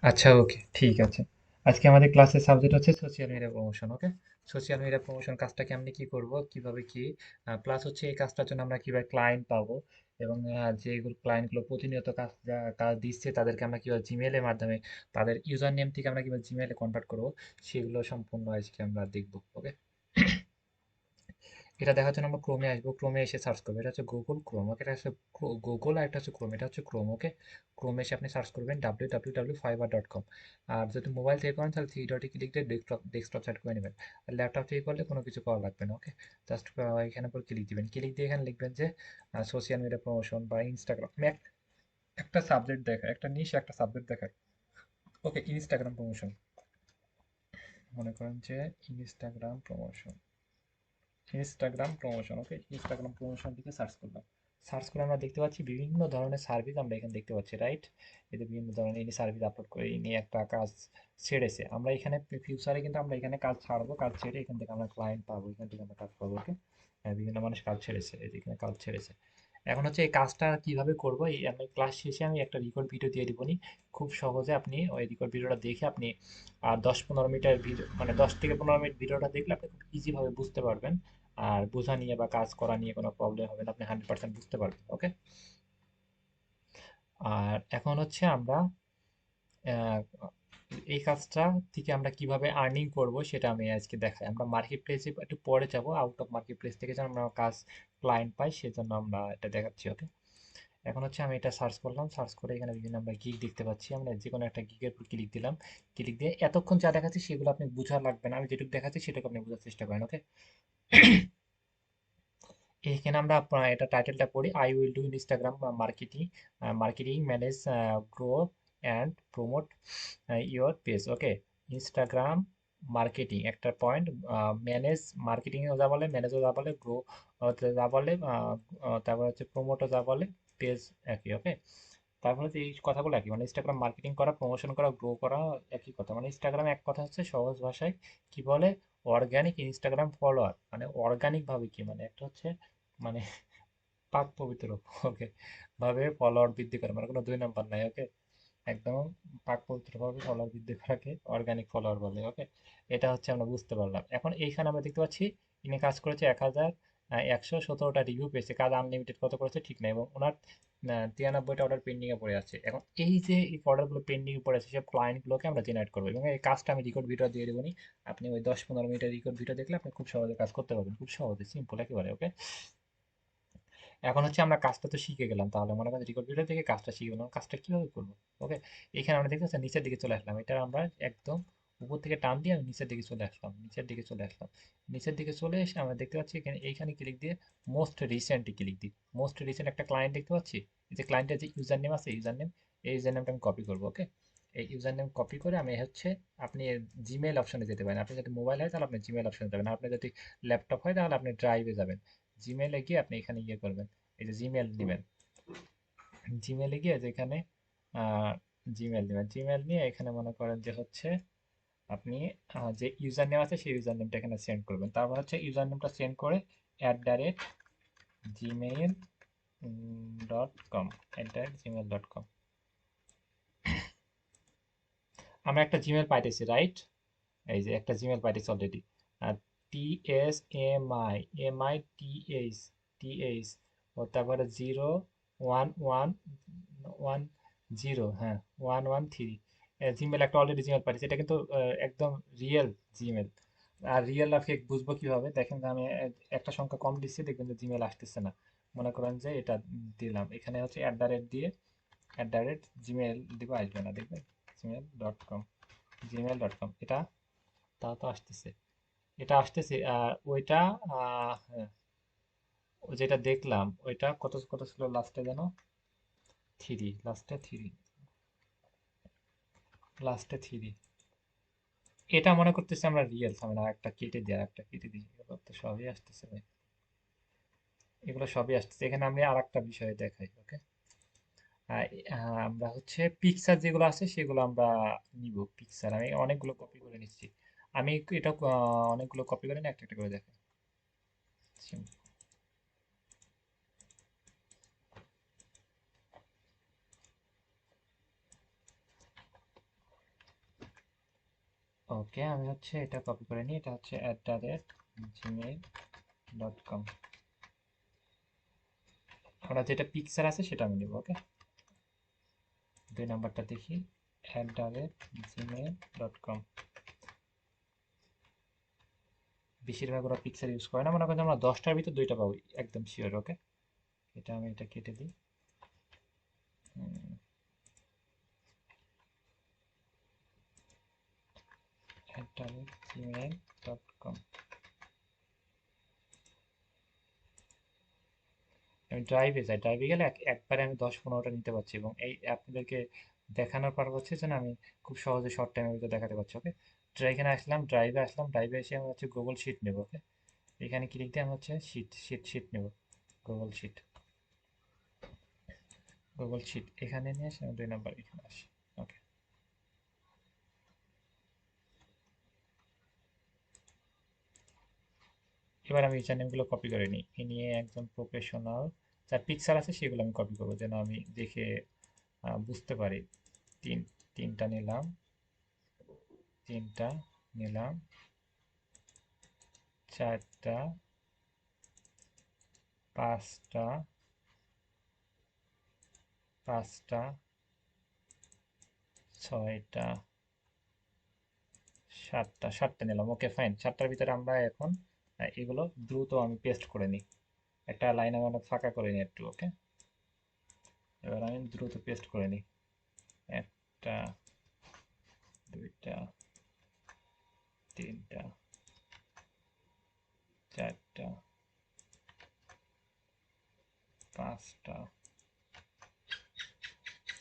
আচ্ছা, ওকে, ঠিক আছে। আজকে আমাদের ক্লাসের সাবজেক্ট হচ্ছে সোশ্যাল মিডিয়া প্রমোশন। ওকে, সোশ্যাল মিডিয়া প্রমোশন কাজটা কেমনি কি করব, কিভাবে কি, প্লাস হচ্ছে এই কাজটার জন্য আমরা কিভাবে ক্লায়েন্ট পাবো, এবং যেগুলো ক্লায়েন্টগুলো প্রতিনিয়ত কাজ দিচ্ছে তাদেরকে আমরা কিভাবে জিমেইলের মাধ্যমে তাদের ইউজার নেম থেকে আমরা কিভাবে জিমেইলে কনভার্ট করবো, সেগুলো সম্পূর্ণ আজকে আমরা দেখবো। ওকে, এটা দেখার জন্য আমরা ক্রোমে আসবো, ক্রোমে এসে সার্চ করবো। এটা হচ্ছে গুগল ক্রোম। ওকে, এটা হচ্ছে গুগল, আর এটা হচ্ছে ক্রোম। এটা হচ্ছে ক্রোম। ওকে, ক্রোমে এসে আপনি সার্চ করবেন www.fiverr.com। আর যদি মোবাইল থেকে করেন তাহলে থ্রি ডটে ক্লিক দিয়ে ডেস্কটপ ডেস্কটপ সেট করে নেবেন। আর ল্যাপটপ থেকে করলে কোনো কিছু করা লাগবে না। ওকে, জাস্ট এখানে পর ক্লিক দিবেন। ক্লিক দিয়ে এখানে লিখবেন যে সোশ্যাল মিডিয়া প্রমোশন বা ইনস্টাগ্রাম। একটা সাবজেক্ট দেখায়, একটা নিশ একটা সাবজেক্ট দেখায়। ওকে, ইনস্টাগ্রাম প্রমোশন মনে করেন যে ইনস্টাগ্রাম প্রমোশন, ইনস্টাগ্রাম প্রমোশন। ওকে, ইনস্টাগ্রাম প্রমোশন দিকে সার্চ করলাম। সার্চ করে আমরা দেখতে পাচ্ছি বিভিন্ন ধরনের সার্ভিস আমরা এখানে দেখতে পাচ্ছি, রাইট? এতে বিভিন্ন ধরনের ইনি সার্ভিস আপলোড করে ইনি একটা কাজ ছেড়েছে। আমরা এখানে ফিউচারে কিন্তু আমরা এখানে কাজ ছাড়বো, কাজ ছেড়ে এখান থেকে আমরা ক্লায়েন্ট পাবো, এখান থেকে আমরা কাজ পাবো। ওকে, বিভিন্ন মানুষ কাজ ছেড়েছে, এই যে এখানে কাজ ছেড়েছে। এখন হচ্ছে এই কাজটা কিভাবে করব, এই আমি ক্লাস শেষে আমি একটা রেকর্ড ভিডিও দিয়ে দিবনি। খুব সহজে আপনি ওই রেকর্ড ভিডিওটা দেখে আপনি 10-15 মিনিটের ভিডিও, মানে 10 থেকে 15 মিনিট ভিডিওটা দেখলে আপনি খুব ইজিভাবে বুঝতে পারবেন। আর বোঝা নিয়ে বা কাজ করা নিয়ে কোনো প্রবলেম হবে না, আপনি 100% বুঝতে পারবেন। ওকে, আর এখন হচ্ছে আমরা আহ, এই কাজটা থেকে আমরা কিভাবে আর্নিং করব সেটা আমি আজকে দেখাই। আমরা মার্কেট প্লেসে একটু পরে যাব, আউট অফ মার্কেট প্লেস থেকে যেন আমরা কাজ ক্লায়েন্ট পাই সেজন্য আমরা এটা দেখাচ্ছি। ওকে, এখন হচ্ছে আমি এটা সার্চ করলাম, সার্চ করে এখানে বিভিন্ন আমরা গিগ দেখতে পাচ্ছি। আমরা যে কোনো একটা গিগের উপর ক্লিক দিলাম। ক্লিক দিয়ে এতক্ষণ যা দেখাচ্ছি সেগুলো আপনি বোঝা লাগবে না, আমি যেটুকু দেখাচ্ছি সেটাকে আপনি বোঝার চেষ্টা করেন। ওকে, এখানে আমরা এটা টাইটেলটা পড়ি, I will do Instagram marketing, marketing manage, grow and promote your page. Okay, Instagram marketing একটা পয়েন্ট, ম্যানেজ মার্কেটিং যা বলে, ম্যানেজও যা বলে, গ্রো যা বলে, তারপর হচ্ছে প্রমোটও যা বলে, পেজ একই। ওকে, তারপর হচ্ছে এই কথাগুলো একই, মানে ইনস্টাগ্রাম মার্কেটিং করা, প্রমোশন করা, গ্রো করা একই কথা। মানে ইনস্টাগ্রাম এক কথা হচ্ছে সহজ ভাষায় কি বলে, অর্গানিক ইনস্টাগ্রাম ফলোয়ার। মানে অর্গানিক ভাবে কি, মানে একটা হচ্ছে মানে পাক পবিত্র, ওকে, ভাবে ফলোয়ার বৃদ্ধি করে, মানে কোনো দুই নাম্বার নাই। ওকে, একদম পাক পবিত্র ভাবে ফলোয়ার বৃদ্ধি করাকে অর্গানিক ফলোয়ার বলে। ওকে, এটা হচ্ছে আমরা বুঝতে পারলাম। এখন এইখানে আমরা দেখতে পাচ্ছি ইনি কাজ করেছে 1,117টা রিভিউ পেয়েছে, কাজ আনলিমিটেড কত করেছে ঠিক নাই, এবং ওনার 93টা অর্ডার পেন্ডিং এ পড়ে আছে। এখন এই যে এই অর্ডারগুলো পেন্ডিং এ পড়ে আছে সব ক্লায়েন্টগুলোকে আমরা জেনারেট করবো, এবং এই কাজটা আমি রেকর্ড ভিডিও দিয়ে দেবো নি। আপনি ওই 10-15 মিনিটের রেকর্ড ভিডিও দেখলে আপনি খুব সহজে কাজ করতে পারবেন, খুব সহজে, সিম্পল একেবারে। ওকে, এখন হচ্ছে আমরা কাজটা তো শিখে গেলাম, তাহলে মনে করেন রেকর্ড ভিডিও থেকে কাজটা শিখে গেলাম, কাজটা কিভাবে করবো। ওকে, এখানে আমরা দেখতে পাচ্ছি নিচের দিকে চলে আসলাম, এটা আমরা একদম উপর থেকে টান দিয়ে আমি নিচের দিকে চলে আসলাম, নিচের দিকে চলে আসলাম। নিচের দিকে চলে এসে আমরা দেখতে পাচ্ছি এখানে, এইখানে ক্লিক দিয়ে মোস্ট রিসেন্টে ক্লিক দিই। মোস্ট রিসেন্ট একটা ক্লায়েন্ট দেখতে পাচ্ছি, এই যে ক্লায়েন্টের যে ইউজার নেম আছে, ইউজার নেম, এই ইউজার নেমটা আমি কপি করবো। ওকে, এই ইউজার নেম কপি করে আমি হচ্ছে, আপনি জিমেইল অপশনে যেতে পারেন। আপনি যদি মোবাইল হয় তাহলে আপনি জিমেইল অপশনে যাবেন, আপনি যদি ল্যাপটপ হয় তাহলে আপনি ড্রাইভে যাবেন। জিমেইলে গিয়ে আপনি এখানে ইয়ে করবেন, এই যে জিমেল দিবেন। জিমেলে গিয়ে যেখানে জিমেল দিবেন, জিমেল নিয়ে এখানে মনে করেন যে হচ্ছে আপনি যে ইউজার নেম আছে সেই ইউজার নেমটা এখানে সেন্ড করবেন। তারপর হচ্ছে ইউজার নেমটা সেন্ড করে @gmail.com, @gmail.com। আমরা একটা জিমেল পাইতেছি, রাইট? এই যে একটা জিমেল পাইতেছি অলরেডি। আর TSMI, ও তারপরে 01110, হ্যাঁ, 113, জিমেল একটা অলরেডি জিমেল পাঠিয়েছি। এটা কিন্তু একদম রিয়েল জিমেল। আর রিয়েল আর ফেক বুঝবো কিভাবে, দেখেন যে আমি একটা সংখ্যা কম দিচ্ছি, দেখবেন যে জিমেল আসতেছে না। মনে করেন যে এটা দিলাম, এখানে হচ্ছে @ দিয়ে জিমেল দিব, আসবে না, দেখবেন gmail.com, এটা, তাও তো আসতেছে, এটা আসতেছে। ওইটা হ্যাঁ, ওই যেটা দেখলাম ওইটা কত কত ছিল লাস্টে যেন, লাস্টে থ্রি। এটা মনে করতেছি আমরা রিয়েল, আমরা একটা কেটে দিই, আর একটা কেটে দিই, এগুলো তো সবই আসতেছে ভাই, এগুলো সবই আসতেছে। এখানে আমি আর একটা বিষয় দেখাই। ওকে, আমরা হচ্ছে পিকচার যেগুলো আছে সেগুলো আমরা নিব। পিকচার আমি অনেকগুলো কপি করে নিচ্ছি। আমি এটা অনেকগুলো কপি করে নিয়ে একটা একটা করে দেখাই। ওকে, আমি হচ্ছে এটা কপি করে নিই, এটা হচ্ছে @gmail.com। আমরা যেটা পিকচার আছে সেটা আমি নিব। ওকে, 2 নাম্বারটা দেখি, @gmail.com। বেশিরভাগ ওরা পিকচার ইউজ করে না, মনে করেন আমরা 10টার ভিতর 2টা পাবো, একদম শিওর। ওকে, এটা আমি এটা কেটে দিই। @gmail.com। আমি ড্রাইভে যাই, ড্রাইভে গেলে একবারে আমি 10-15টা নিতে পারছি, এবং এই আপনাদেরকে দেখানোর পর হচ্ছে যেন আমি খুব সহজে শর্ট টাইমের ভিতরে দেখাতে পারছি। ওকে, এখানে আসলাম, ড্রাইভে আসলাম, ড্রাইভে এসে আমি হচ্ছে গুগল শিট নেব। ওকে, এখানে ক্লিক দিয়ে আমি হচ্ছে শিট নেব, গুগল শিট। এখানে নিয়ে এসে আমি 2 নাম্বার এখানে আসি। ওকে, এবার আমি ইউজার নেমগুলো কপি করে নিই, নিয়ে একজন প্রফেশনাল যার পিকচার আছে সেগুলো আমি কপি করবো, যেন আমি দেখে বুঝতে পারি। তিন 3টা নিলাম, 3টা নিলাম, 4টা, 5টা, 5টা, 6টা, 7টা নিলাম। ওকে ফাইন, 7টার ভিতরে আমরা এখন এগুলো দ্রুত আমি পেস্ট করে নিই, একটা লাইন আমি অনেক ফাঁকা করে নিই একটু। ওকে, এবার আমি দ্রুত পেস্ট করে নিই। 1টা, 2টা, 3টা, 4টা, 5টা,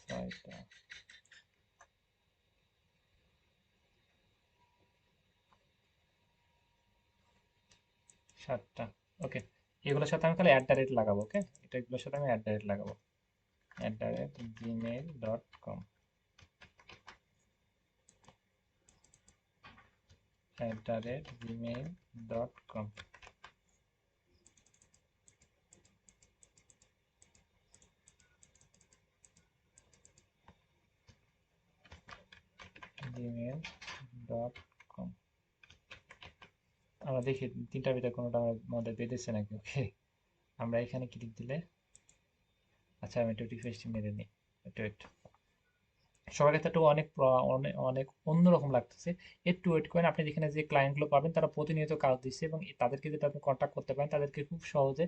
6টা, 7টা। ওকে, এগুলোর সাথে আমি তাহলে @লাগাবো। ওকে, এগুলোর সাথে আমি লাগাবো, @gmail.com, @gmail.com। gmail.com। আমরা দেখি 3টার ভিতরে কোনোটা আমাদের বেঁধেছে নাকি। ওকে, আমরা এখানে ক্লিক দিলে, আচ্ছা আমি একটু রিফ্রেশ মেরে নিই, একটু একটু সবার কাছে একটু অনেক অনেক অনেক অন্যরকম লাগতেছে। একটু ওয়েট করেন, আপনি যেখানে যে ক্লায়েন্টগুলো পাবেন তারা প্রতিনিয়ত কাজ দিচ্ছে, এবং তাদেরকে যদি আপনি কন্ট্যাক্ট করতে পারেন তাদেরকে খুব সহজে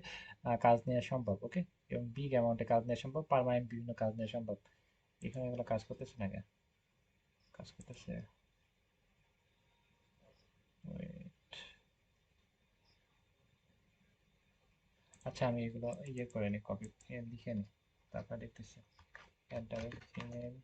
কাজ নেওয়া সম্ভব। ওকে, এবং বিগ অ্যামাউন্টে কাজ নেওয়া সম্ভব, পার্মানেন্ট বিভিন্ন কাজ নেওয়া সম্ভব। এখানে এগুলো কাজ করতেছে না কেন? কাজ করতেছে। Wait, আচ্ছা আমি এগুলো ইয়ে করে নিই, কপি লিখে নিই, তারপর দেখতেছি। @gmail.com।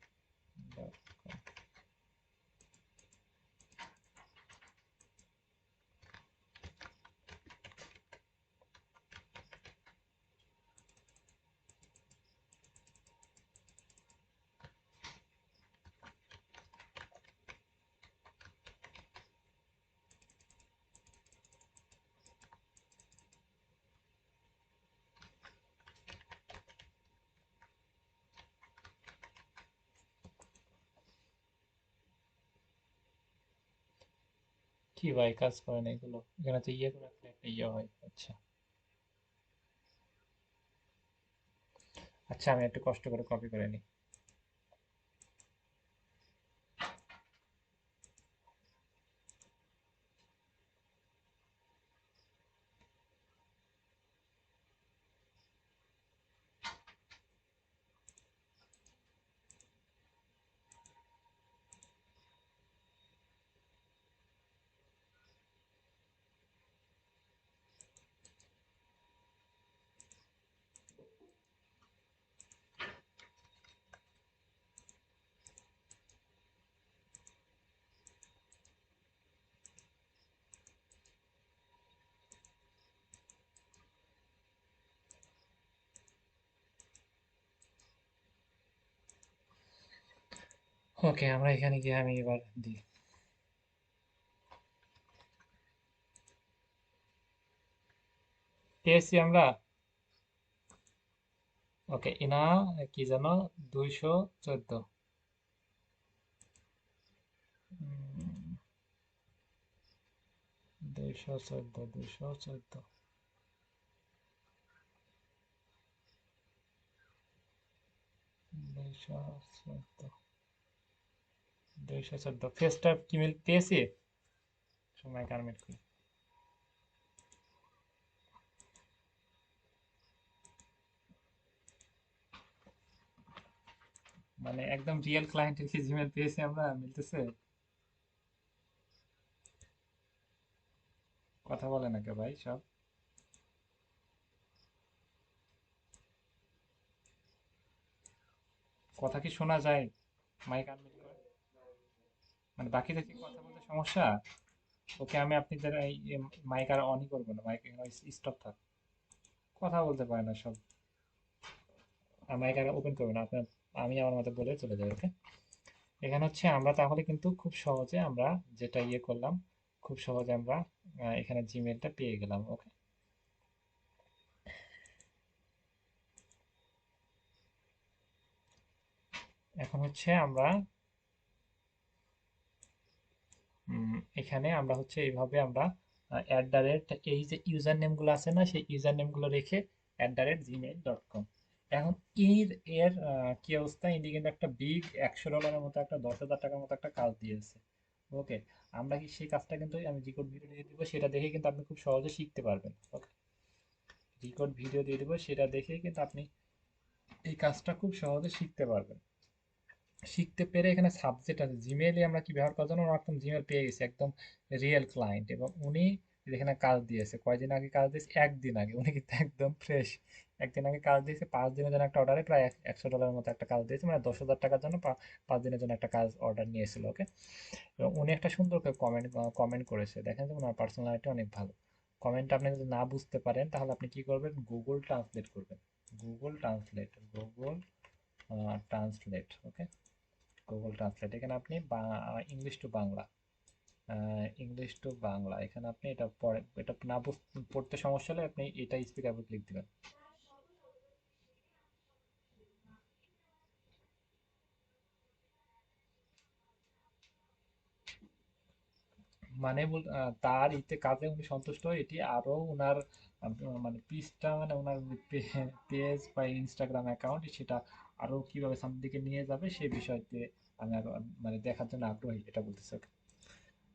কি ভাই, কাজ করে না এগুলো? এখানে তো ইয়ে করে রাখলে একটা ইয়ে হয়। আচ্ছা, আচ্ছা আমি একটু কষ্ট করে কপি করে নিই। ওকে, আমরা এখানে গিয়ে আমি এবার দিই, পেয়েছি আমরা। ওকে, ইনা কি যেন, 214। 214 214 214 214 ফেসটা ইমেল পেয়েছি সময় গার্মেন্ট খুলে মানে একদম রিয়েল ক্লায়েন্টের কি জিমেল পেয়েছি আমরা মিলতেছে কথা বলে না কে ভাই সব কথা কি শোনা যায় মাইক আনমিউট করে মানে বাকিদের কি কথা বলতে সমস্যা ওকে আমি আপনি যারা এই মাইক আর অনই করবো না মাইক স্টপ থাক কথা বলতে পারে না সব আর মাইক আর ওপেন করবে না আপনার আমি আমার মতো বলে চলে যাই ওকে এখানে হচ্ছে আমরা তাহলে কিন্তু খুব সহজে আমরা যেটা ইয়ে করলাম খুব সহজে আমরা এখানে জিমেলটা পেয়ে গেলাম ওকে এখন হচ্ছে আমরা এখানে আমরা হচ্ছে এইভাবে আমরা অ্যাট দ্য রেট এই যে ইউজার নেমগুলো আছে না সেই ইউজার নেমগুলো রেখে @gmail.com এখন এর এর কি অবস্থা ইনি কিন্তু একটা বিগ $100 মতো একটা $10,000 মতো একটা কাজ দিয়েছে ওকে আমরা কি সেই কাজটা কিন্তু আমি রিকোড ভিডিও দিয়ে দিব সেটা দেখে কিন্তু আপনি খুব সহজে শিখতে পারবেন ওকে রিকোড ভিডিও দিয়ে দিব সেটা দেখেই কিন্তু আপনি এই কাজটা খুব সহজে শিখতে পারবেন শিখতে পেরে এখানে সাবজেক্ট আছে জিমেইলে আমরা কি ব্যবহার করার জন্য ওরা একদম জিমেল পেয়ে গেছে একদম রিয়েল ক্লায়েন্ট এবং উনি এখানে কাজ দিয়েছে কয়দিন আগে কাজ দিয়েছে একদিন আগে উনি কিন্তু একদম ফ্রেশ একদিন আগে কাজ দিয়েছে 5 দিনের জন্য একটা অর্ডারে প্রায় $100 মতো একটা কাজ দিয়েছে মানে $10,000 জন্য 5 দিনের জন্য একটা কাজ অর্ডার নিয়েছিল ওকে এবং উনি একটা সুন্দর করে কমেন্ট করেছে দেখেন যে ওনার পার্সোনালিটি অনেক ভালো কমেন্টটা আপনি যদি না বুঝতে পারেন তাহলে আপনি কি করবেন গুগল ট্রান্সলেট করবেন Google translate okay Google translate এখানে আপনি ইংলিশ টু বাংলা এখানে আপনি এটা পড়ে এটা না পড়তে সমস্যা হলে আপনি এটা স্পিকার ক্লিক দিবেন মানে তার ইতে কাজে উনি সন্তুষ্ট এটি আরো উনার মানে পিসটা মানে উনার পেজ বা ইনস্টাগ্রাম অ্যাকাউন্ট সেটা আরো কিভাবে সামনের দিকে নিয়ে যাবে সেই বিষয়তে আমি আরো মানে দেখার জন্য আগ্রহী এটা বলতেছে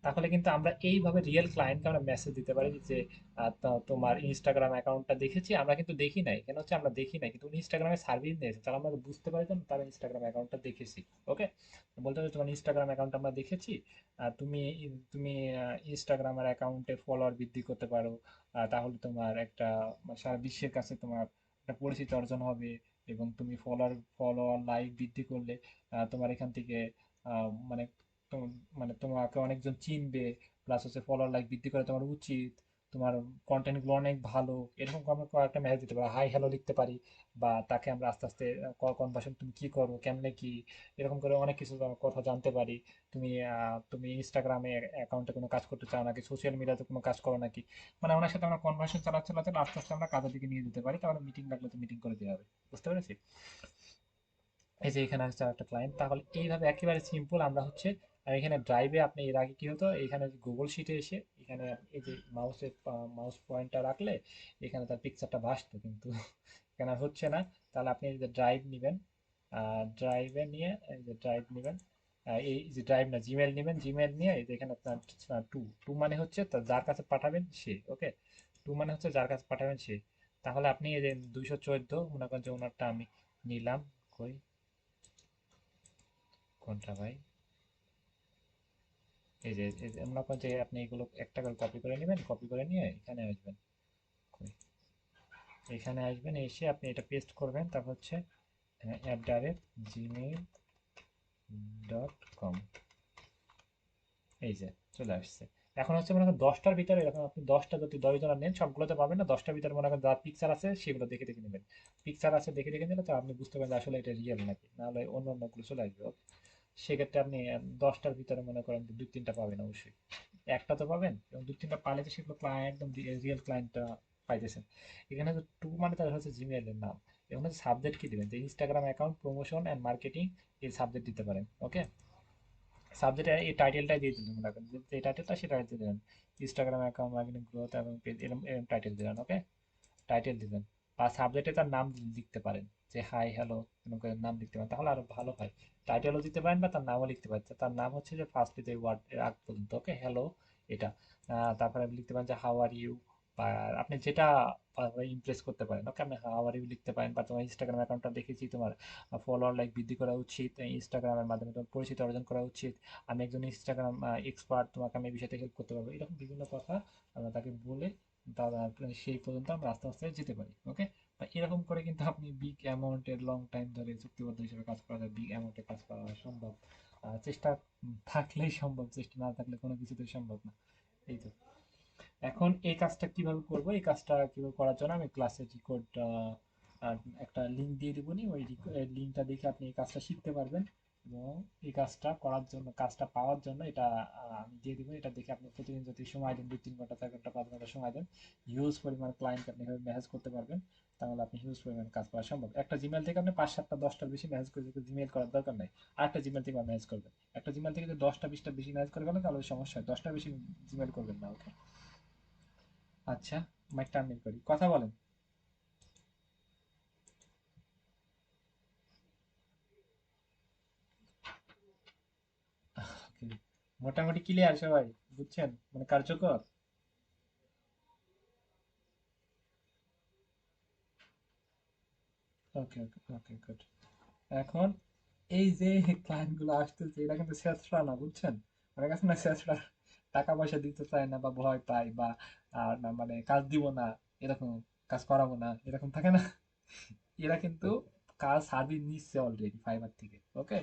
তাহলে কিন্তু আমরা এইভাবে রিয়েল ক্লায়েন্টকে আমরা মেসেজ দিতে পারি যে তোমার ইনস্টাগ্রাম অ্যাকাউন্টটা দেখেছি আমরা কিন্তু দেখি নাই কেন হচ্ছে আমরা দেখি নাই কিন্তু উনি ইনস্টাগ্রামে সার্ভিস নিয়েছে তাহলে আমরা বুঝতে পারি যে তার ইনস্টাগ্রাম অ্যাকাউন্টটা দেখেছি ওকে বলতে হবে তোমার ইনস্টাগ্রাম অ্যাকাউন্ট আমরা দেখেছি তুমি তুমি ইনস্টাগ্রামের অ্যাকাউন্টে ফলোয়ার বৃদ্ধি করতে পারো তাহলে তোমার একটা মানে সারা বিশ্বের কাছে তোমার একটা পরিচিতি অর্জন হবে এবং তুমি ফলোয়ার লাইক বৃদ্ধি করলে তোমার এখান থেকে মানে মানে তোমাকে অনেকজন চিনবে প্লাস হচ্ছে ফলোয়ার লাইক বৃদ্ধি করে তোমার উচিত তোমার কন্টেন্ট গুলো অনেক ভালো এরকম আমরা কয়েকটা মেসেজ দিতে পারি হাই হ্যালো লিখতে পারি বা তাকে আমরা আস্তে আস্তে কনভার্সন তুমি কি করো কেমনে কি এরকম করে অনেক কিছু কথা জানতে পারি তুমি ইনস্টাগ্রামে অ্যাকাউন্টে কোনো কাজ করতে চাও নাকি সোশ্যাল মিডিয়াতে কোনো কাজ করো নাকি মানে ওনার সাথে আমরা কনভার্সন চালাতে চালাতে আস্তে আস্তে আমরা কাজের দিকে নিয়ে যেতে পারি তাহলে মিটিং লাগলে তো মিটিং করে দেওয়া হবে বুঝতে পেরেছি এই যে এখানে হচ্ছে একটা ক্লায়েন্ট তাহলে এইভাবে একেবারে সিম্পল আমরা হচ্ছে আর এখানে ড্রাইভে আপনি এর আগে কি হতো এখানে গুগল শিটে এসে এখানে এই যে মাউস পয়েন্টটা রাখলে এখানে তার পিকচারটা ভাসতো কিন্তু এখানে আর হচ্ছে না তাহলে আপনি এই যে ড্রাইভ নেবেন ড্রাইভে নিয়ে এই যে ড্রাইভ নেবেন এই যে ড্রাইভ না জিমেল নেবেন জিমেল নিয়ে এই যে এখানে আপনার টু টু মানে হচ্ছে যার কাছে পাঠাবেন সে ওকে টু মানে হচ্ছে যার কাছে পাঠাবেন সে তাহলে আপনি এই যে 214 মনে করেন যে ওনারটা আমি নিলাম কই কোনটা ভাই এই যে মনে করেন যে আপনি এগুলো একটা করে কপি করে নেবেন কপি করে নিয়ে এখানে আসবেন কই? এখানে আসবেন এসে আপনি এটা পেস্ট করবেন তারপর হচ্ছে @gmail.com এই যে চলে আসছে এখন হচ্ছে মনে করেন 10টার ভিতরে এখন আপনি 10টা যদি 10 জন নেন সবগুলোতে পাবেন না 10টার ভিতরে মনে করেন যার পিকচার আছে সেগুলো দেখে দেখে নেবেন পিকচার আছে দেখে দেখে নিলে তো আপনি বুঝতে পারবেন যে আসলে এটা রিয়েল নাকি নাহলে অন্য অন্যগুলো চলে আসবে সেক্ষেত্রে আপনি 10টার ভিতরে মনে করেন 2-3টা পাবেন অবশ্যই একটা তো পাবেন এবং 2-3টা পালে তো সেগুলো ক্লায়েন্ট একদম রিয়েল ক্লায়েন্টটা পাইতেছেন এখানে যে টু মানে তার হচ্ছে জিমেইলের নাম এবং সাবজেক্ট কি দিবেন যে Instagram account promotion and marketing এই সাবজেক্ট দিতে পারেন ওকে সাবজেক্টে এই টাইটেলটা দিয়ে দিলেন, মনে করেন যে টাইটেলটা সেটা দিয়ে দিলেন, ইনস্টাগ্রাম অ্যাকাউন্ট মার্কেটিং গ্রোথ এবং পেজ, এরকম এরকম টাইটেল দিলেন। ওকে, টাইটেল দিবেন, বা সাবজেক্টে তার নাম লিখতে পারেন, যে হাই হ্যালো এরকম করে নাম লিখতে পারেন, তাহলে আরো ভালো হয়। টাইটেলও দিতে পারেন বা তার নামও লিখতে পারেন। তার নাম হচ্ছে যে ফার্স্টলি যে ওয়ার্ড এর আগ পর্যন্ত, ওকে, হ্যালো এটা। তারপরে আপনি লিখতে পারেন যে হাউ আর ইউ, বা আপনি যেটা ইমপ্রেস করতে পারেন। ওকে, আপনি হাউ আর ইউ লিখতে পারেন, বা তোমার ইনস্টাগ্রাম অ্যাকাউন্টটা দেখেছি তোমার ফলোয়ার লাইক বৃদ্ধি করা উচিত, ইনস্টাগ্রামের মাধ্যমে তোমার পরিচিতি অর্জন করা উচিত, আমি একজন ইনস্টাগ্রাম এক্সপার্ট, তোমাকে আমি এই বিষয়তে হেল্প করতে পারবো, এরকম বিভিন্ন কথা আমরা তাকে বলে তারা সেই পর্যন্ত আমরা আস্তে আস্তে যেতে পারি। ওকে, এরকম করে কিন্তু আপনি বিগ অ্যামাউন্টের লং টাইম ধরে চুক্তিবদ্ধ হিসেবে কাজ করা যায়, বিগ অ্যামাউন্টে কাজ করা সম্ভব। চেষ্টা থাকলেই সম্ভব, চেষ্টা না থাকলে কোনো কিছুতেই সম্ভব না। এই তো, এখন এই কাজটা কিভাবে করব, এই কাজটা কিভাবে করার জন্য আমি ক্লাসে রেকর্ড একটা লিঙ্ক দিয়ে দেবো নি, ওই লিঙ্কটা দেখে আপনি এই কাজটা শিখতে পারবেন। এবং এই কাজটা করার জন্য, কাজটা পাওয়ার জন্য এটা আমি দিয়ে দিব, এটা দেখে আপনি প্রতিদিন যদি সময় দেন, 2-3 ঘন্টা 4 ঘন্টা 5 ঘন্টা সময় দেন, হিউজ পরিমাণ ক্লায়েন্ট আপনি মেসেজ করতে পারবেন, তাহলে আপনি হিউজ পরিমাণ কাজ করা সম্ভব। একটা জিমেল থেকে আপনি 5-7টা 10টার বেশি মেসেজ করে জিমেল করার দরকার নাই, আরেকটা জিমেল থেকে মেসেজ করবেন। একটা জিমেল থেকে যদি 10টা 20টা বেশি মেসেজ করে ফেলেন তাহলে সমস্যা হয়, 10টা বেশি জিমেল করবেন না। ওকে, আচ্ছা, মাইক টার্মিনেট করি, কথা বলেন। Okay, মোটামুটি ক্লিয়ার সবাই, বুঝছেন, মানে কার্যকর। ওকে ওকে ওকে, গুড। এখন এই যে ক্লায়েন্ট গুলো আসতেছে, এরা কিন্তু শেষরা না, বুঝছেন, ওরা কাছে না শেষরা, টাকা পয়সা দিতে চায় না, বা ভয় পায়, বা না মানে কাজ দিব না এরকম, কাজ করাবো না এরকম থাকে না। এরা কিন্তু কাজ সার্ভিস নিচ্ছে অলরেডি ফাইবার থেকে। ওকে,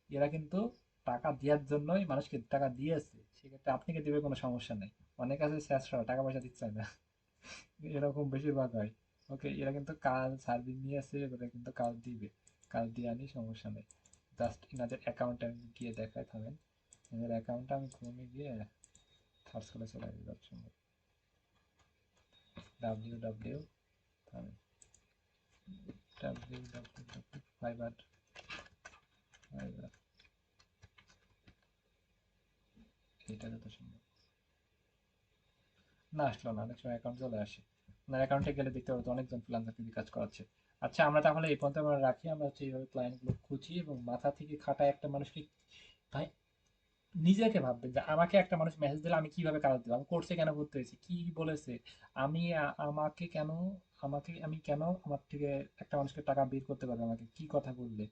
এরা কিন্তু টাকা দেওয়ার জন্যই মানুষকে টাকা দিয়েছে, সেক্ষেত্রে আপনাকে দেবে কোনো সমস্যা নেই। অনেক আছে শেষরা টাকা পয়সা দিচ্ছে না, এরকম বেশিরভাগ হয়। ওকে, এরা কিন্তু কাজ সার্ভিস নিয়ে আসে, এরা কিন্তু কাজ দিবে, কাজ দিয়ে আনি, সমস্যা নেই। জাস্ট ইনাদের অ্যাকাউন্টে আমি গিয়ে দেখাই, থামেন, এদের অ্যাকাউন্টে আমি ক্রোমে গিয়ে সার্চ করে চলে আসবে অপশন, ডাব্লিউ, থামেন, ডাব্লিউ ফাইবার, ফাইবার, এটা যত সম্ভব। না, আসলো না, অনেক সময় অ্যাকাউন্ট চলে আসে। আপনার অ্যাকাউন্টে গেলে দেখতে পাবো তো অনেকজন ফ্রিল্যান্সার কিন্তু কাজ করাচ্ছে। আচ্ছা, আমরা তাহলে এই পর্যন্ত আমরা রাখি, আমরা হচ্ছে এইভাবে ক্লায়েন্টগুলো খুঁজি এবং মাথা থেকে খাটায় একটা মানুষকে। ভাই, নিজেকে ভাববেন যে আমাকে একটা মানুষ মেসেজ দিলে আমি কিভাবে কাজ দেবো, আমি কোর্সে কেন ভর্তি হয়েছি, কি বলেছে, আমি আমাকে কেন, আমি কেন আমার থেকে একটা মানুষকে টাকা বের করতে পারবে, আমাকে কি কথা বললে,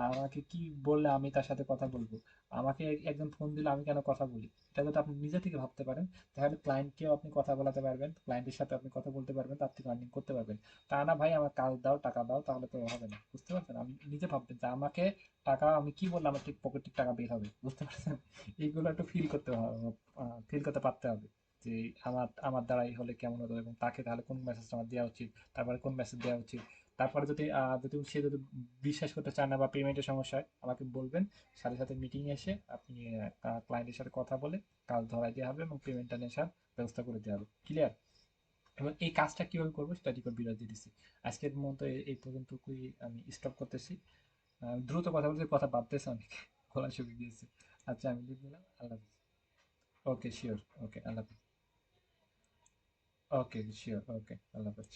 আমাকে কি বললে আমি তার সাথে কথা বলবো, আমাকে একজন ফোন দিলে আমি কেন কথা বলি, এটা যদি আপনি নিজে থেকে ভাবতে পারেন, তাহলে ক্লায়েন্টকেও আপনি কথা বলাতে পারবেন, ক্লায়েন্টের সাথে আপনি কথা বলতে পারবেন, তার থেকে আর্নিং করতে পারবেন। তা না ভাই, আমার কাজ দাও, টাকা দাও, তাহলে তো হবে না, বুঝতে পারছেন। আমি নিজে ভাববেন যে আমাকে টাকা, আমি কি বললাম আমার ঠিক পকেট টাকা বের হবে, বুঝতে পারছেন। এইগুলো একটু ফিল করতে হবে, ফিল করতে পারতে হবে, যে আমার আমার দ্বারাই হলে কেমন হতো, এবং তাকে তাহলে কোন মেসেজটা আমার দেওয়া উচিত, তারপরে কোন মেসেজ দেওয়া উচিত। তারপরে যদি যদি সে যদি বিশ্বাস করতে চান না, বা পেমেন্টের সমস্যা হয়, আমাকে বলবেন, সাথে সাথে মিটিং এসে আপনি ক্লায়েন্টের সাথে কথা বলে কাজ ধরাই দেওয়া হবে এবং পেমেন্টটা নেশার ব্যবস্থা করে দেওয়া হবে। ক্লিয়ার? এবং এই কাজটা কিভাবে করবো সেটা রিকোয়েস্ট বিরতি দিয়ে দিচ্ছি। আজকের মতো এই পর্যন্তই আমি স্টপ করতেছি। দ্রুত কথা বলতে কথা বাড়তেছে অনেক, গলা শুকিয়ে গিয়েছে। আচ্ছা, আমি লিখ দিলাম, আল্লাহ হাফিজ। ওকে, শিওর, ওকে, আল্লাহ হাফিজ। ওকে, শিওর, ওকে, আল্লাহ হাফিজ।